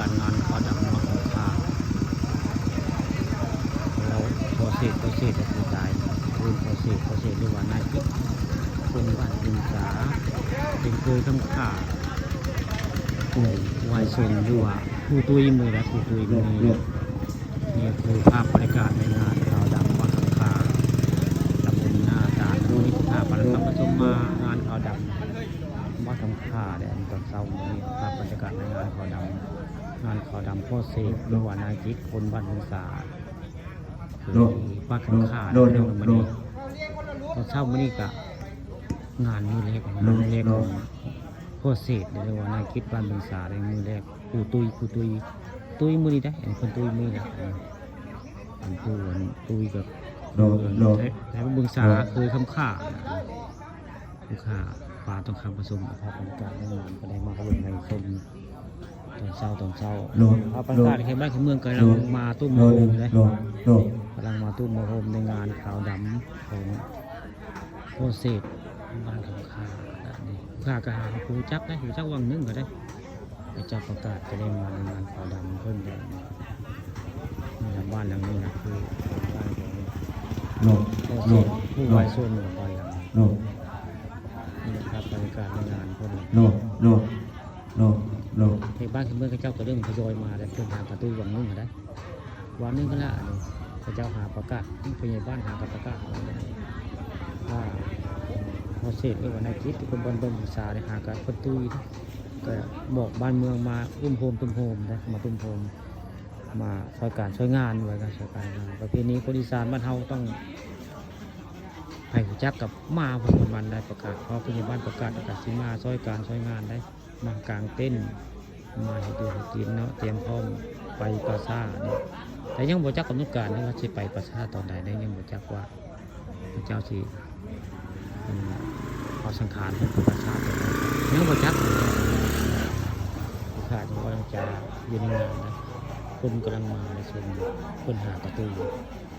การงานเขาดำมาของข้าเราโปรเซสก็คือตายรุ่นโปรเซสหรือว่านายพิษคนบ้านดินสาเป็นเคยทำข่าผู้วายชนหรือว่าผู้ตุยมือและผู้ตุยมือนี่คือภาพบรรยากาศในงานขาวดำมาของข้าตำบลนาตาลนี่คือภาพบรรยากาศประชมมางานขาวดำมาของข้าแดนตอนเช้านี้ภาพบรรยากาศในงานขาวดำงานขาวดำโพเสกหรือว่านายพิษคนบ้านดินสาคือบ้านของข้าในวันนี้ตอนเช้าวันนี้ก็งานมือแรกของโพเสกหรือว่านายพิษบ้านดินสาในมือแรกผู้ตุยมือนี้ได้อันคนตุยมือนะอันผู้ตุยกับแต่บึงสาคือคำข่าคือข่าปลาต้องคำผสมภาพบรรยากาศในงานก็ได้มาเบิ่งในชมตอนเช้าภาพบรรยากาศในบ้านเมืองกำลังมาตุ้มโฮมเลยกำลังมาตุ้มโฮมในงานขาวดำของโพเสกบ้านของข่าข่ากระหาผู้จักได้ผู้จักวังนึงก็ได้ไปจับประกาศจะได้มาในงานขาวดำเพิ่มเติมในบ้านหลังนี้นะคือบ้านของผู้วายส่วนหนึ่งบ้านหลังนี่นะครับบรรยากาศในงานคนในบ้านเมืองเจ้าก็เริ่มทยอยมาแล้วเพิ่มทางประตูวังนึงก็ได้วันนึงก็ละพระเจ้าหาประกาศเป็นในบ้านหาประกาศว่าพอเสร็จแล้ววันอาทิตย์คนบนบนศึกษาได้หาการประตูก็บอกบ้านเมืองมาตุ้มโฮมนะมาตุ้มโฮมมาช่วยการช่วยงานไว้กันช่วยการงานประเพณีคนอีสานบ้านเฮาต้องให้หูจักกับมาพอมันได้ประกาศเพราะคนในบ้านประกาศสิมาช่วยการช่วยงานได้มากลางเต้นมาให้ดูให้กินเนาะเตรียมพร้อมไปปราสาทเนี่ยแต่ยังบ่จักกำหนดการว่าจะไปปราสาทตอนใดได้ยังบ่จักว่าพระเจ้าสิเอาสังขารเป็นปราสาทยังบ่จักขาดว่าจะอยู่ในงานนะคนกำลังมาในชมคนหาประตู